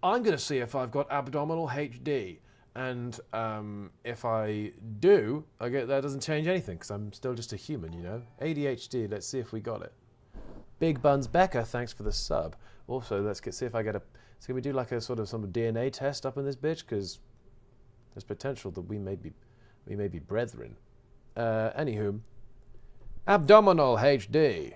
I'm going to see if I've got abdominal HD. And if I do, that doesn't change anything because I'm still just a human, you know? ADHD, let's see if we got it. Big Buns Becker, thanks for the sub. Also, see if I get a... So can we do like a sort of some DNA test up in this bitch? Because there's potential that we may be brethren. Anywho, abdominal HD.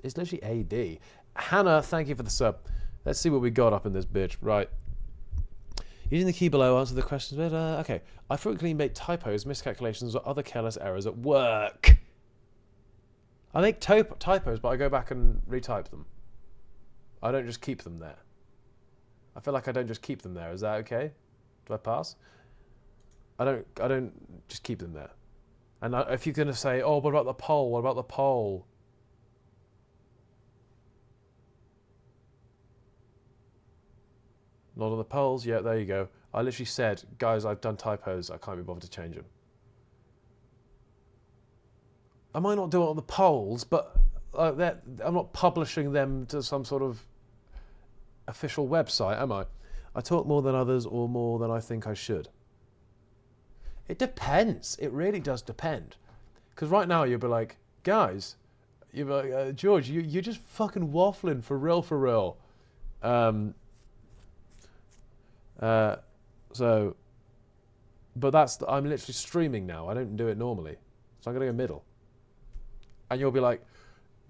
It's literally AD. Hannah, thank you for the sub. Let's see what we got up in this bitch. Right. Using the key below, answer the questions. Okay. I frequently make typos, miscalculations, or other careless errors at work. I make typos, but I go back and retype them. I don't just keep them there. I feel like I don't just keep them there. Is that okay? Do I pass? I don't just keep them there. And if you're going to say, oh, what about the poll? What about the poll? Not on the polls? Yeah, there you go. I literally said, guys, I've done typos. I can't be bothered to change them. I might not do it on the polls, but I'm not publishing them to some sort of official website, am I? I talk more than others or more than I think I should. It depends. It really does depend. Because right now you'll be like, guys, you'll be like, George, you're just fucking waffling for real, for real. But I'm literally streaming now. I don't do it normally. So I'm going to go middle. And you'll be like,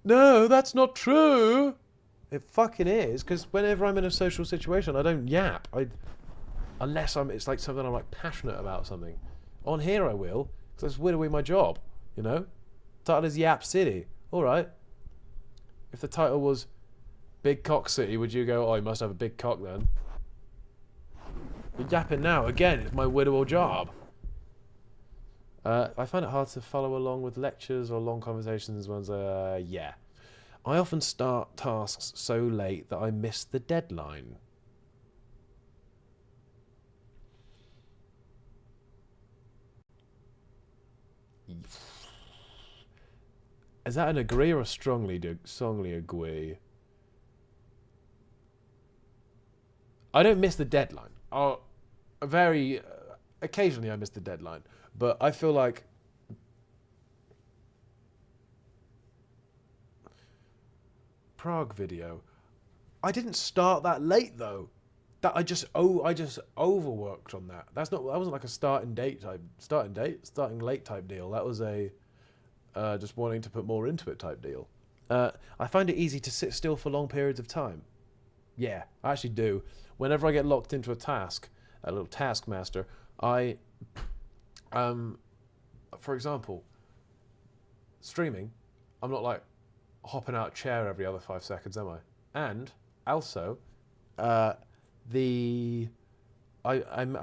no, that's not true. It fucking is, because whenever I'm in a social situation, I don't yap. Unless it's like something I'm like passionate about something. On here I will, because that's winnowing my job, you know? Title is Yap City. All right. If the title was Big Cock City, would you go, oh, you must have a big cock then? You're yapping now. Again, it's my winnowable job. I find it hard to follow along with lectures or long conversations. Yeah. I often start tasks so late that I miss the deadline. Is that an agree or a strongly agree? I don't miss the deadline. Very occasionally I miss the deadline, but I feel like Prague video. I didn't start that late though. That I just overworked on that. That wasn't like a starting late type deal. That was a just wanting to put more into it type deal. I find it easy to sit still for long periods of time. Yeah, I actually do. Whenever I get locked into a task, a little taskmaster, for example, streaming, I'm not like hopping out of chair every other 5 seconds, am I? And also, I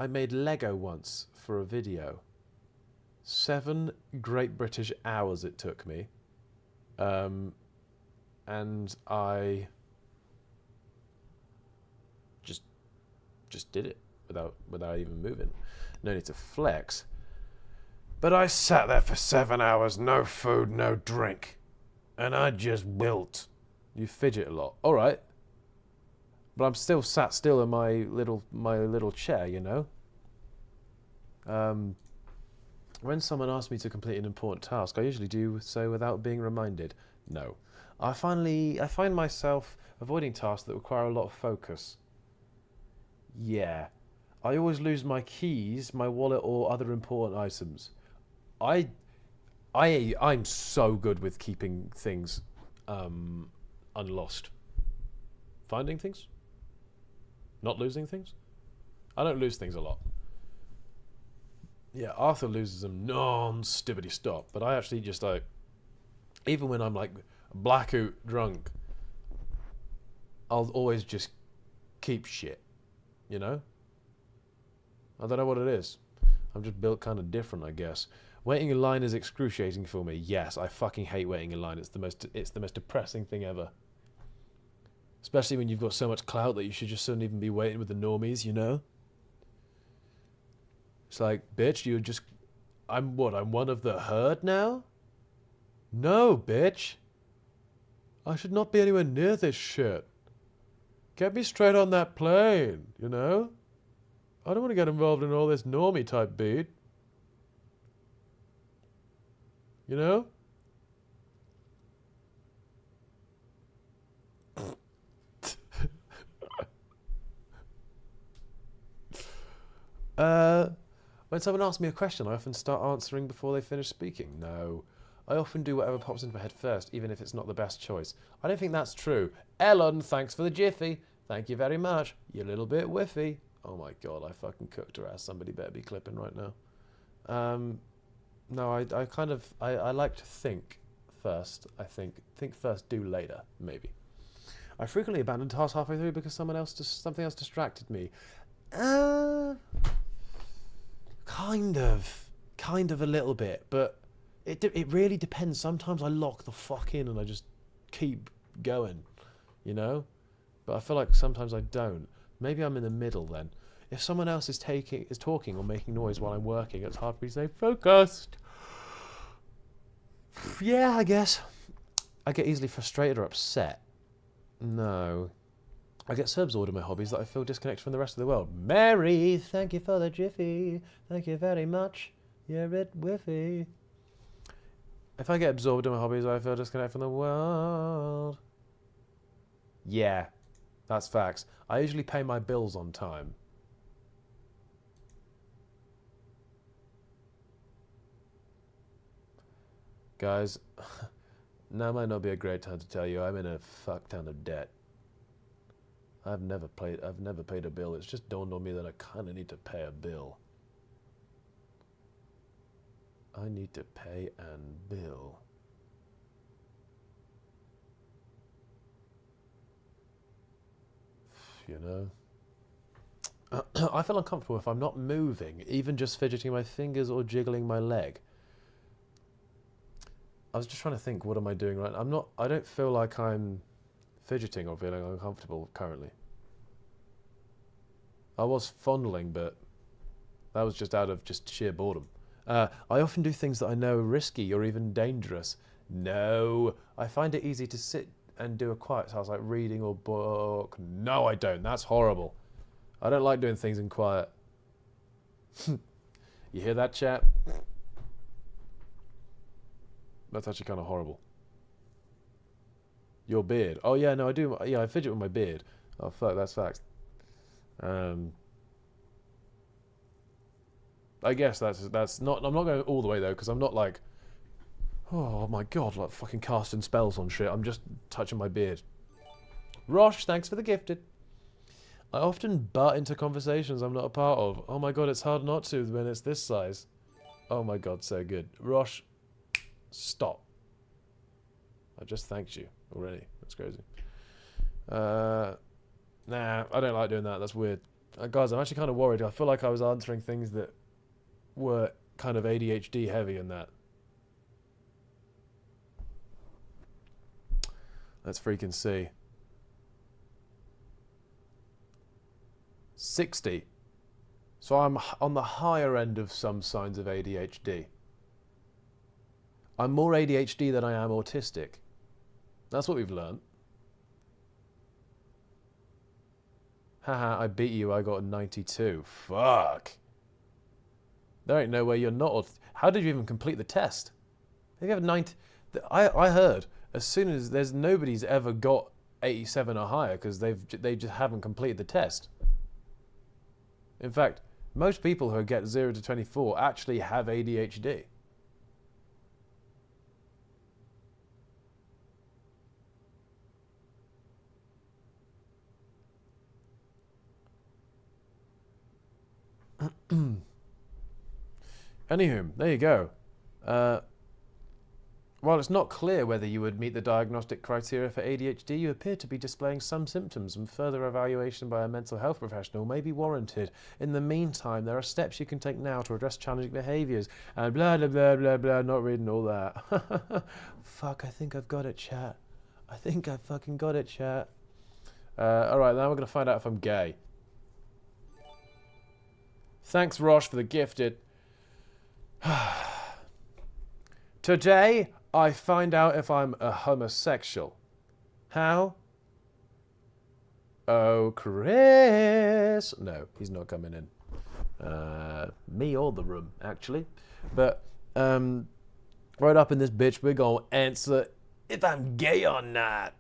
made Lego once for a video. 7 great British hours it took me, and I just did it without even moving. No need to flex. But I sat there for 7 hours, no food, no drink, and I just wilt. You fidget a lot, all right. But I'm still sat still in my little chair, you know. When someone asks me to complete an important task, I usually do so without being reminded. No, I find myself avoiding tasks that require a lot of focus. Yeah, I always lose my keys, my wallet, or other important items. I'm so good with keeping things unlost. Finding things, not losing things. I don't lose things a lot. Yeah, Arthur loses them non-stibbity stop, but I actually just like, even when I'm like blackout drunk, I'll always just keep shit, you know? I don't know what it is. I'm just built kind of different, I guess. Waiting in line is excruciating for me. Yes, I fucking hate waiting in line. It's the most depressing thing ever. Especially when you've got so much clout that you should just shouldn't even be waiting with the normies, you know? It's like, bitch, I'm one of the herd now? No, bitch. I should not be anywhere near this shit. Get me straight on that plane, you know? I don't want to get involved in all this normie type beat. You know? When someone asks me a question, I often start answering before they finish speaking. No. I often do whatever pops into my head first, even if it's not the best choice. I don't think that's true. Ellen, thanks for the jiffy. Thank you very much. You're a little bit whiffy. Oh my god, I fucking cooked her ass. Somebody better be clipping right now. No, I kind of... I like to think first, I think. Think first, do later, maybe. I frequently abandon tasks halfway through because something else distracted me. Kind of a little bit, but it really depends. Sometimes I lock the fuck in and I just keep going, you know? But I feel like sometimes I don't. Maybe I'm in the middle then. If someone else is talking or making noise while I'm working, it's hard for me to stay focused. Yeah, I guess. I get easily frustrated or upset. No. I get so absorbed in my hobbies that I feel disconnected from the rest of the world. Mary, thank you for the jiffy. Thank you very much. You're a bit whiffy. If I get absorbed in my hobbies, I feel disconnected from the world. Yeah, that's facts. I usually pay my bills on time. Guys, now might not be a great time to tell you I'm in a fuck ton of debt. I've never paid a bill. It's just dawned on me that I kind of need to pay a bill. I need to pay and bill. You know? I feel uncomfortable if I'm not moving, even just fidgeting my fingers or jiggling my leg. I was just trying to think, what am I doing right now? I don't feel like I'm fidgeting or feeling uncomfortable currently. I was fondling, but that was just out of just sheer boredom. I often do things that I know are risky or even dangerous. No, I find it easy to sit and do a quiet task like reading or book. No, I don't. That's horrible. I don't like doing things in quiet. You hear that, chat? That's actually kind of horrible. Your beard. Oh yeah, no, I do. Yeah, I fidget with my beard. Oh fuck, that's facts. I guess that's not. I'm not going all the way though, because I'm not like, oh my god, like fucking casting spells on shit. I'm just touching my beard. Rosh, thanks for the gifted. I often butt into conversations I'm not a part of. Oh my god, it's hard not to when it's this size. Oh my god, so good. Rosh, stop. I just thanked you already. That's crazy. Nah, I don't like doing that. That's weird. Guys, I'm actually kind of worried. I feel like I was answering things that were kind of ADHD heavy in that. Let's freaking see. 60. So I'm on the higher end of some signs of ADHD. I'm more ADHD than I am autistic. That's what we've learned. Haha, I beat you. I got a 92. Fuck. There ain't no way you're not. How did you even complete the test? You have 90. I heard as soon as there's nobody's ever got 87 or higher because they just haven't completed the test. In fact, most people who get 0 to 24 actually have ADHD. Anywho, there you go. While it's not clear whether you would meet the diagnostic criteria for ADHD, you appear to be displaying some symptoms, and further evaluation by a mental health professional may be warranted. In the meantime, there are steps you can take now to address challenging behaviours, and blah, blah, blah, blah, blah, not reading all that. Fuck, I think I've got it, chat. I think I fucking got it, chat. Alright, now we're going to find out if I'm gay. Thanks, Rosh, for the gifted. Today, I find out if I'm a homosexual. How? Oh, Chris. No, he's not coming in. Me or the room, actually. But right up in this bitch, we're going to answer if I'm gay or not.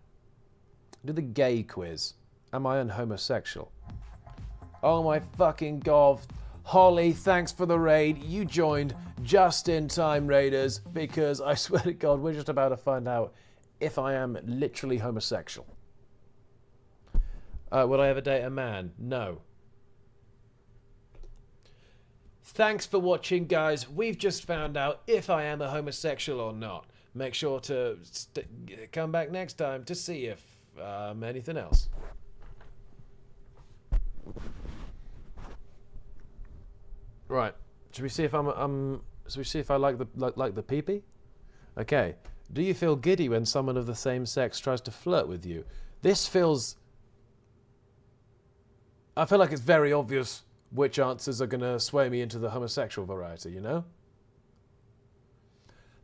Do the gay quiz. Am I an homosexual? Oh my fucking god. Holly, thanks for the raid. You joined just in time, raiders, because I swear to God, we're just about to find out if I am literally homosexual. Would I ever date a man? No. Thanks for watching, guys. We've just found out if I am a homosexual or not. Make sure to come back next time to see if anything else. Right. Should we see if should we see if I like the pee-pee? Okay. Do you feel giddy when someone of the same sex tries to flirt with you? This feels... I feel like it's very obvious which answers are going to sway me into the homosexual variety, you know?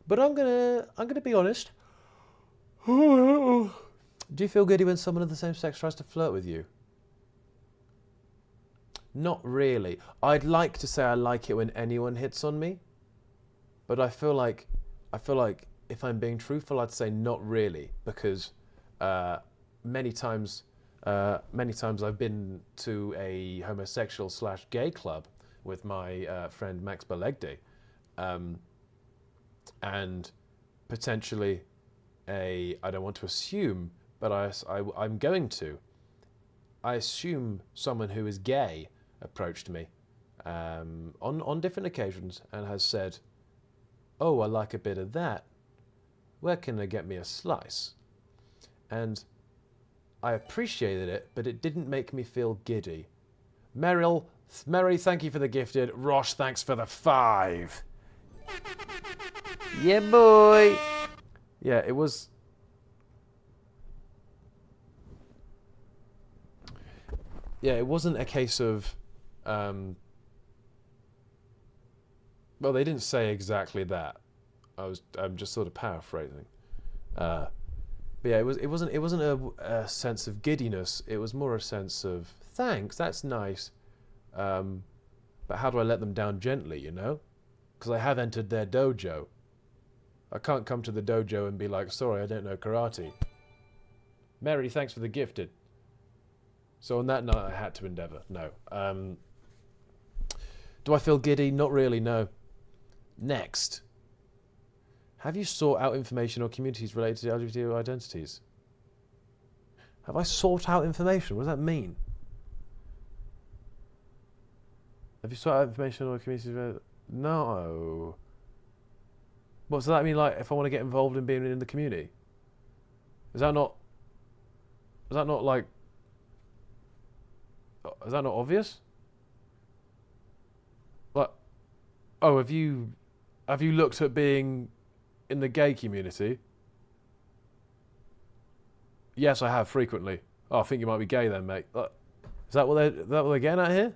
But I'm gonna be honest. Do you feel giddy when someone of the same sex tries to flirt with you? Not really. I'd like to say I like it when anyone hits on me, but I feel like if I'm being truthful, I'd say not really, because many times I've been to a homosexual / gay club with my friend Max Belegde, and potentially I don't want to assume, but I'm going to. I assume someone who is gay approached me on different occasions and has said, "Oh, I like a bit of that. Where can they get me a slice?" And I appreciated it, but it didn't make me feel giddy. Mary, thank you for the gifted. Rosh, thanks for the 5. Yeah, boy. Yeah, it was... Yeah, it wasn't a case of... Well, they didn't say exactly that. I'm just sort of paraphrasing. But yeah, it wasn't a sense of giddiness. It was more a sense of thanks. That's nice. But how do I let them down gently? You know, because I have entered their dojo. I can't come to the dojo and be like, sorry, I don't know karate. Mary, thanks for the gifted. So on that night, I had to endeavour. No. Do I feel giddy? Not really. No. Next. Have you sought out information or communities related to LGBT identities? Have I sought out information? What does that mean? Have you sought out information or communities related? No. What does that mean? Like, if I want to get involved in being in the community, is that not like? Is that not obvious? Like, oh, have you looked at being in the gay community? Yes, I have frequently. Oh, I think you might be gay then, mate. Is that what they're getting at here?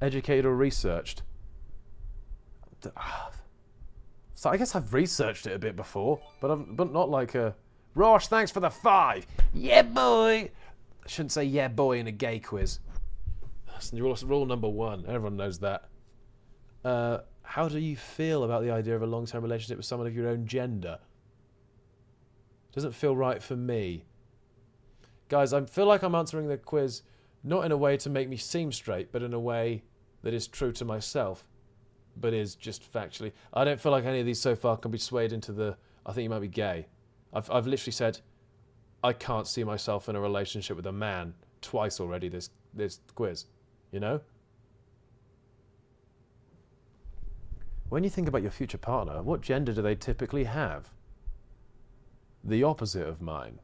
Educated or researched? So I guess I've researched it a bit before, but not like a... Rosh, thanks for the 5. Yeah, boy. I shouldn't say yeah, boy in a gay quiz. That's rule number 1. Everyone knows that. How do you feel about the idea of a long-term relationship with someone of your own gender? Doesn't feel right for me. Guys, I feel like I'm answering the quiz not in a way to make me seem straight, but in a way that is true to myself, but is just factually. I don't feel like any of these so far can be swayed into the, I think you might be gay. I've literally said, I can't see myself in a relationship with a man twice already this quiz, you know? When you think about your future partner, what gender do they typically have? The opposite of mine.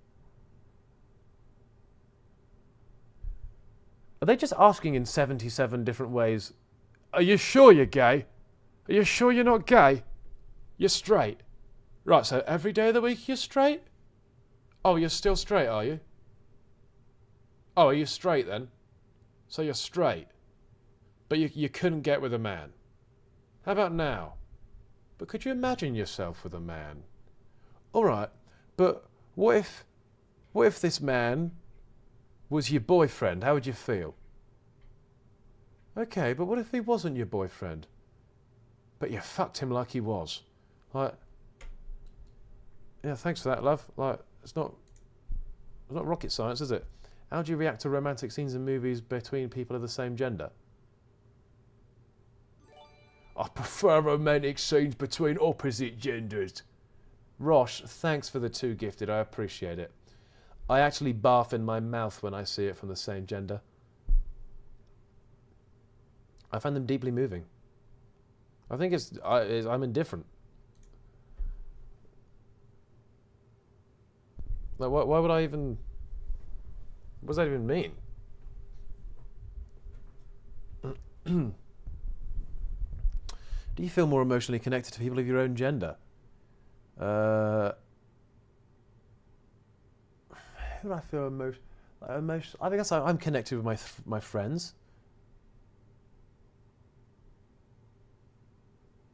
Are they just asking in 77 different ways, are you sure you're gay? Are you sure you're not gay? You're straight. Right, so every day of the week you're straight? Oh, you're still straight, are you? Oh, are you straight then? So you're straight. But you couldn't get with a man. How about now? But could you imagine yourself with a man? Alright, but what if What if this man was your boyfriend? How would you feel? Okay, but what if he wasn't your boyfriend? But you fucked him like he was. Like, yeah, thanks for that, love. Like, it's not rocket science, is it? How do you react to romantic scenes in movies between people of the same gender? I prefer romantic scenes between opposite genders. Rosh, thanks for the 2 gifted. I appreciate it. I actually barf in my mouth when I see it from the same gender. I find them deeply moving. I think I'm indifferent. Like, why would I even... What does that even mean? Do you feel more emotionally connected to people of your own gender? Who do I feel I guess I'm connected with my friends.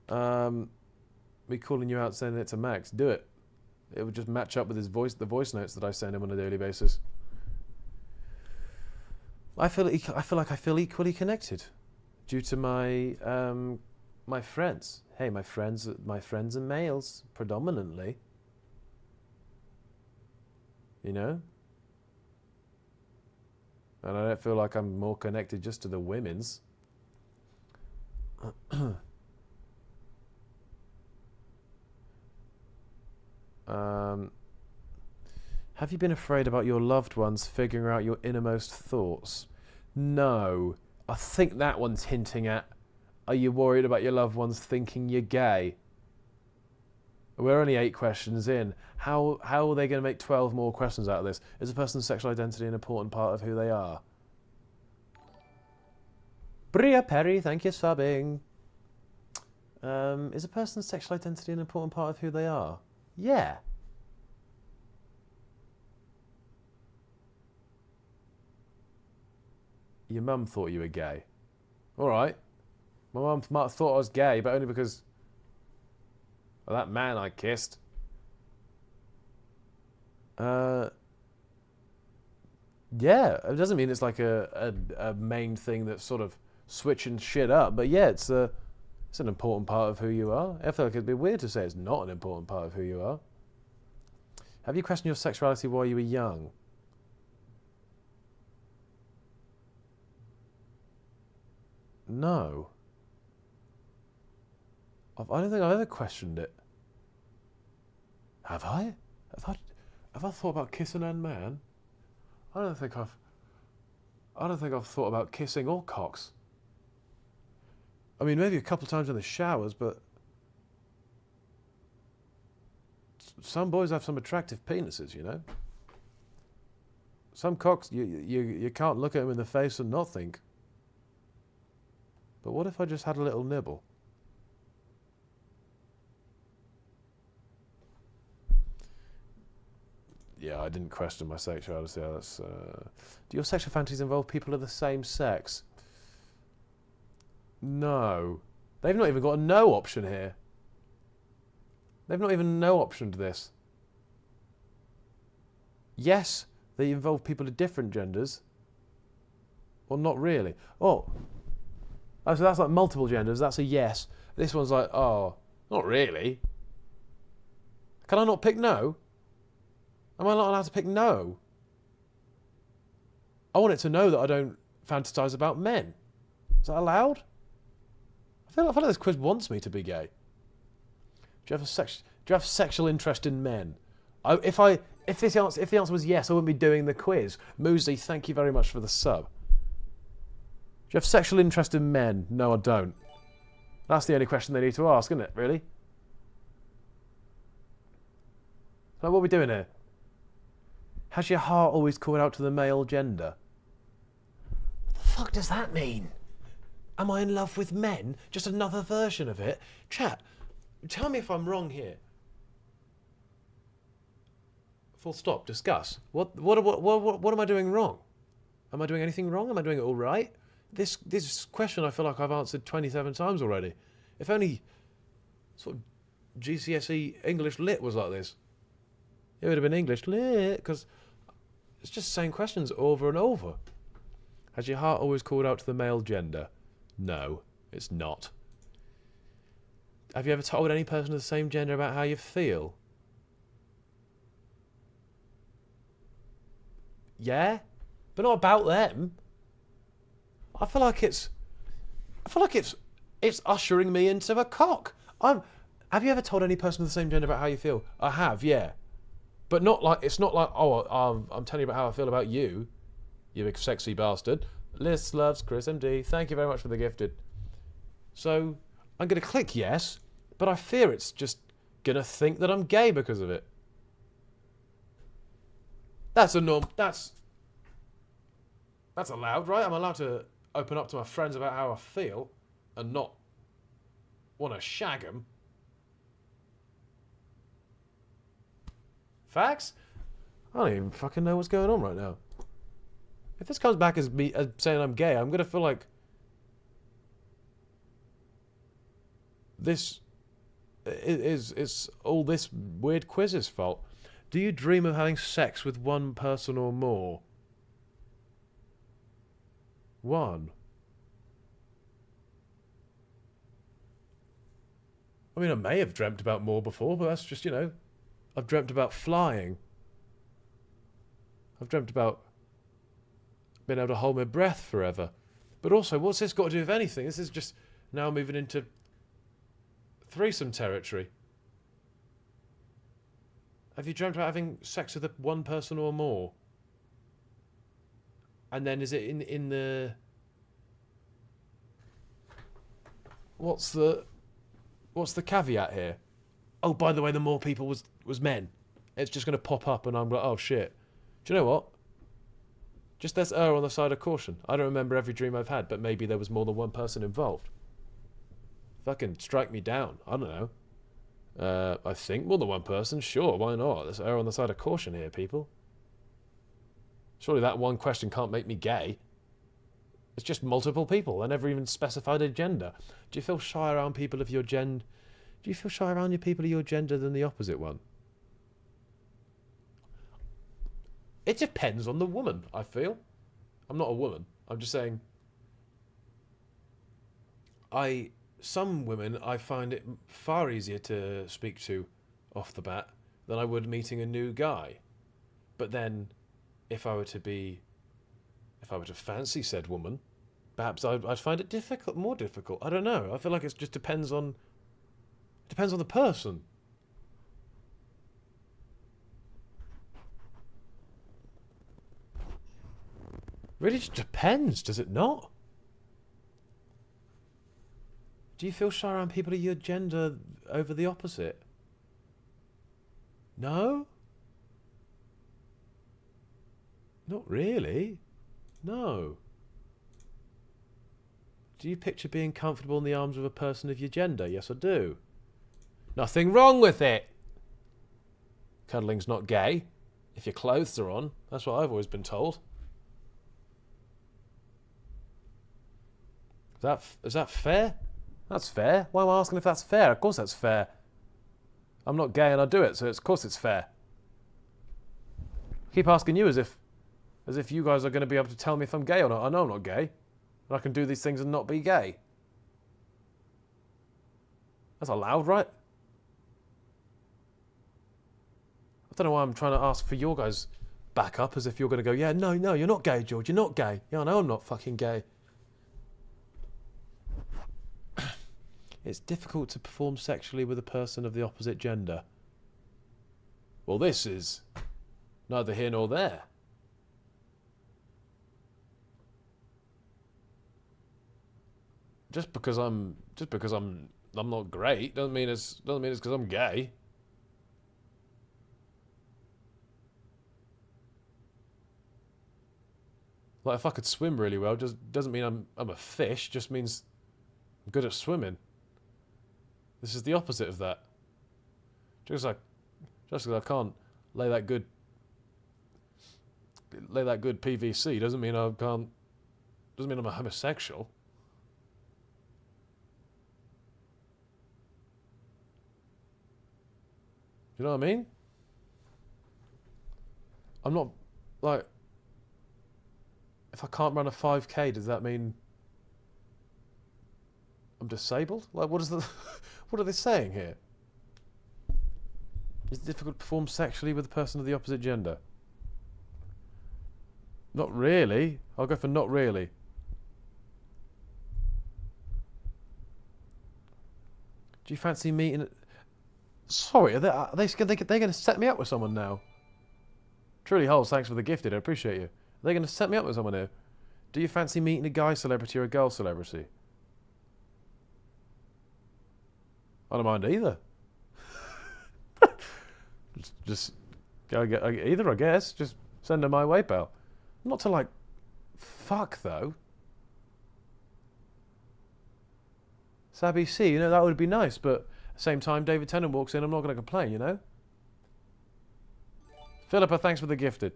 Me calling you out, sending it to Max. Do it. It would just match up with the voice notes that I send him on a daily basis. I feel like I feel equally connected due to my my friends. Hey, my friends are males predominantly. You know? And I don't feel like I'm more connected just to the women's. Have you been afraid about your loved ones figuring out your innermost thoughts? No. I think that one's hinting at, are you worried about your loved ones thinking you're gay? We're only 8 questions in. How are they going to make 12 more questions out of this? Is a person's sexual identity an important part of who they are? Bria Perry, thank you for subbing. Is a person's sexual identity an important part of who they are? Yeah. Your mum thought you were gay. All right. My mum might have thought I was gay, but only because of that man I kissed. Yeah, it doesn't mean it's like a main thing that's sort of switching shit up, but yeah, it's an important part of who you are. I feel like it'd be weird to say it's not an important part of who you are. Have you questioned your sexuality while you were young? No. I don't think I've ever questioned it. Have I? Have I thought about kissing and man? I don't think I've thought about kissing or cocks. I mean, maybe a couple of times in the showers, but some boys have some attractive penises, you know. Some cocks, you can't look at them in the face and not think. But what if I just had a little nibble? Yeah, I didn't question my sexuality. That's, do your sexual fantasies involve people of the same sex? No. They've not even got a no option here. They've not even no option to this. Yes, they involve people of different genders. Or not really. Oh, so that's like multiple genders. That's a yes. This one's like, oh, not really. Can I not pick no? Am I not allowed to pick no? I want it to know that I don't fantasize about men. Is that allowed? I feel like this quiz wants me to be gay. Do you have sexual interest in men? If the answer was yes, I wouldn't be doing the quiz. Moosey, thank you very much for the sub. Do you have sexual interest in men? No, I don't. That's the only question they need to ask, isn't it, really? So what are we doing here? Has your heart always called out to the male gender? What the fuck does that mean? Am I in love with men? Just another version of it? Chat, tell me if I'm wrong here. Full stop, discuss. What am I doing wrong? Am I doing anything wrong? Am I doing it all right? This question I feel like I've answered 27 times already. If only sort of GCSE English Lit was like this. It would have been English Lit, because it's just the same questions over and over. Has your heart always called out to the male gender? No, it's not. Have you ever told any person of the same gender about how you feel? Yeah, but not about them. I feel like it's ushering me into a cock. Have you ever told any person of the same gender about how you feel? I have, yeah. But not like, it's not like, oh, I'm telling you about how I feel about you, you big sexy bastard. Liz loves Chris MD. Thank you very much for the gifted. So I'm going to click yes, but I fear it's just going to think that I'm gay because of it. That's a norm. That's allowed, right? I'm allowed to open up to my friends about how I feel and not want to shag them. Facts? I don't even fucking know what's going on right now. If this comes back as me as saying I'm gay, I'm gonna feel like this is all this weird quiz's fault. Do you dream of having sex with one person or more? One. I mean, I may have dreamt about more before, but that's just, you know, I've dreamt about flying. I've dreamt about being able to hold my breath forever. But also, what's this got to do with anything? This is just now moving into threesome territory. Have you dreamt about having sex with one person or more? And then is it in the... What's the caveat here? Oh, by the way, the more people was men. It's just going to pop up and I'm like, oh shit. Do you know what? Just let's err on the side of caution. I don't remember every dream I've had, but maybe there was more than one person involved. Fucking strike me down. I don't know. I think more than one person. Sure, why not? Let's err on the side of caution here, people. Surely that one question can't make me gay. It's just multiple people. I never even specified a gender. Do you feel shy around people of your gender? Do you feel shy around your people of your gender than the opposite one? It depends on the woman, I feel. I'm not a woman. I'm just saying... Some women, I find it far easier to speak to off the bat than I would meeting a new guy. But then, if I were to fancy said woman, perhaps I'd find it more difficult. I don't know. I feel like it just depends on the person. Really just depends, does it not? Do you feel shy around people of your gender over the opposite? No? Not really. No. Do you picture being comfortable in the arms of a person of your gender? Yes, I do. Nothing wrong with it. Cuddling's not gay. If your clothes are on. That's what I've always been told. Is that fair? That's fair. Why am I asking if that's fair? Of course that's fair. I'm not gay and I do it, so of course it's fair. I keep asking you as if you guys are going to be able to tell me if I'm gay or not. I know I'm not gay. And I can do these things and not be gay. That's allowed, right? I don't know why I'm trying to ask for your guys' backup as if you're going to go, yeah, no, you're not gay, George. You're not gay. Yeah, I know I'm not fucking gay. It's difficult to perform sexually with a person of the opposite gender. Well, this is neither here nor there. Just because I'm not great doesn't mean it's because I'm gay. Like if I could swim really well, just doesn't mean I'm a fish. Just means I'm good at swimming. This is the opposite of that. Just because I can't lay that good PVC doesn't mean I can't. Doesn't mean I'm a homosexual. You know what I mean? I'm not like, if I can't run a 5K, does that mean I'm disabled? Like, what is the, what are they saying here? Is it difficult to perform sexually with a person of the opposite gender? Not really. I'll go for not really. Do you fancy meeting? Sorry, are they going to set me up with someone now? Truly, Holes, thanks for the gifted. I appreciate you. Are they going to set me up with someone here? Do you fancy meeting a guy celebrity or a girl celebrity? I don't mind either. just go get either, I guess. Just send them my way, pal. Not to like fuck though. Sabby C, you know, that would be nice, but at the same time, David Tennant walks in, I'm not going to complain, you know? Philippa, thanks for the gifted.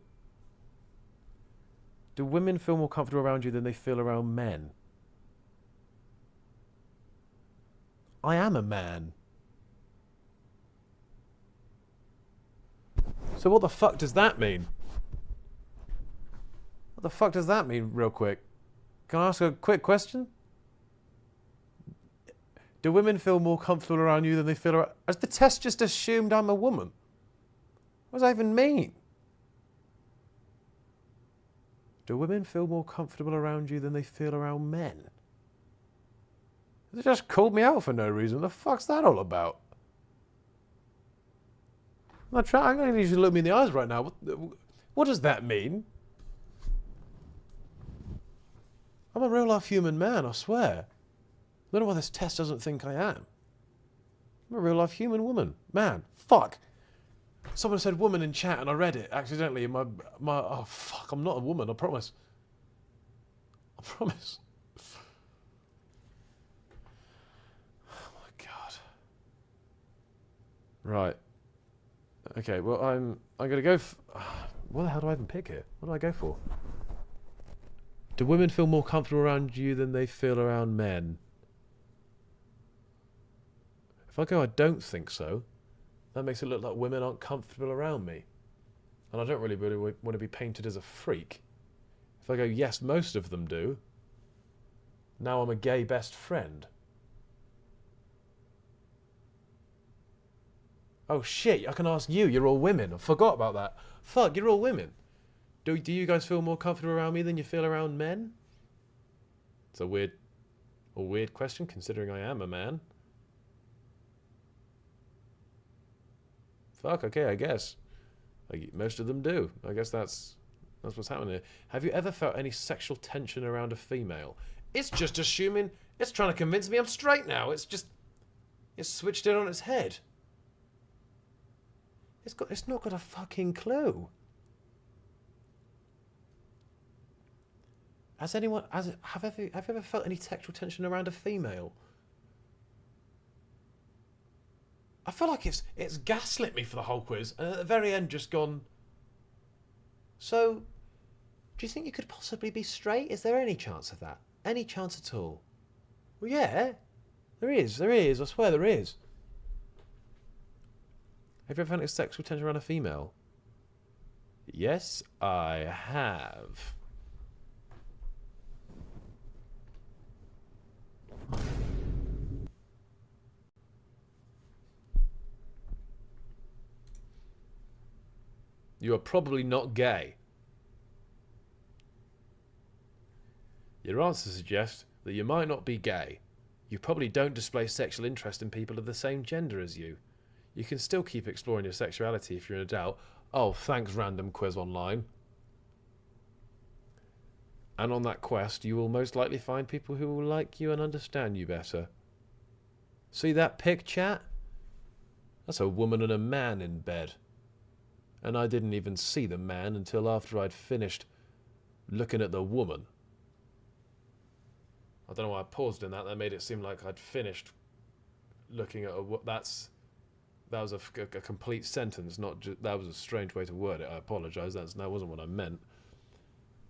Do women feel more comfortable around you than they feel around men? I am a man. So what the fuck does that mean? What the fuck does that mean, real quick? Can I ask a quick question? Do women feel more comfortable around you than they feel around... Has the test just assumed I'm a woman? What does that even mean? Do women feel more comfortable around you than they feel around men? They just called me out for no reason. What the fuck's that all about? I'm going to need you to look me in the eyes right now. What does that mean? I'm a real-life human man, I swear. I don't know why this test doesn't think I am. I'm a real-life human woman. Man, fuck. Someone said woman in chat and I read it accidentally in my... Oh, fuck, I'm not a woman, I promise. I promise. Oh, my God. Right. Okay, well, I'm going to go... What the hell do I even pick here? What do I go for? Do women feel more comfortable around you than they feel around men? If I go, I don't think so, that makes it look like women aren't comfortable around me. And I don't really want to be painted as a freak. If I go, yes, most of them do, now I'm a gay best friend. Oh shit, I can ask you, you're all women. I forgot about that. Fuck, you're all women. Do you guys feel more comfortable around me than you feel around men? It's a weird question considering I am a man. Fuck, okay, I guess. Most of them do. I guess that's what's happening here. Have you ever felt any sexual tension around a female? It's just assuming, it's trying to convince me I'm straight now. It's switched it on its head. It's not got a fucking clue. Have you ever felt any sexual tension around a female? I feel like it's gaslit me for the whole quiz, and at the very end just gone, so, do you think you could possibly be straight? Is there any chance of that? Any chance at all? Well, yeah, there is, I swear there is. Have you ever felt sexual tension around a female? Yes, I have. You are probably not gay. Your answer suggests that you might not be gay. You probably don't display sexual interest in people of the same gender as you. You can still keep exploring your sexuality if you're in a doubt. Oh, thanks, random quiz online. And on that quest, you will most likely find people who will like you and understand you better. See that pic, chat? That's a woman and a man in bed. And I didn't even see the man until after I'd finished looking at the woman. I don't know why I paused in that. That made it seem like I'd finished looking at that was a complete sentence, not just... That was a strange way to word it. I apologise. That wasn't what I meant.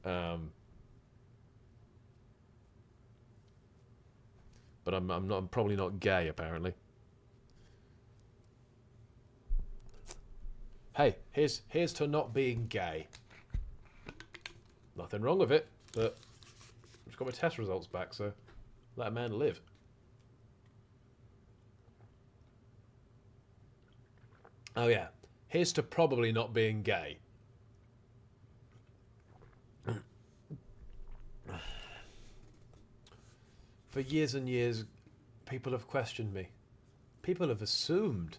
But I'm probably not gay, apparently. Hey, here's to not being gay. Nothing wrong with it, but I've got my test results back, so let a man live. Oh yeah, here's to probably not being gay. For years and years, people have questioned me. People have assumed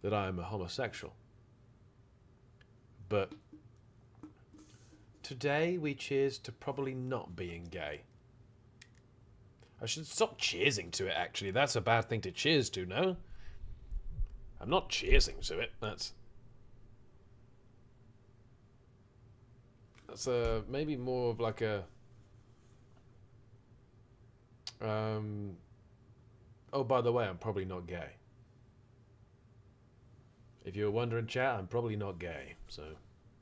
that I am a homosexual. But today we cheers to probably not being gay. I should stop cheersing to it, actually. That's a bad thing to cheers to, no? I'm not cheersing to it. That's maybe more of like a... oh, by the way, I'm probably not gay. If you were wondering, chat, I'm probably not gay, so...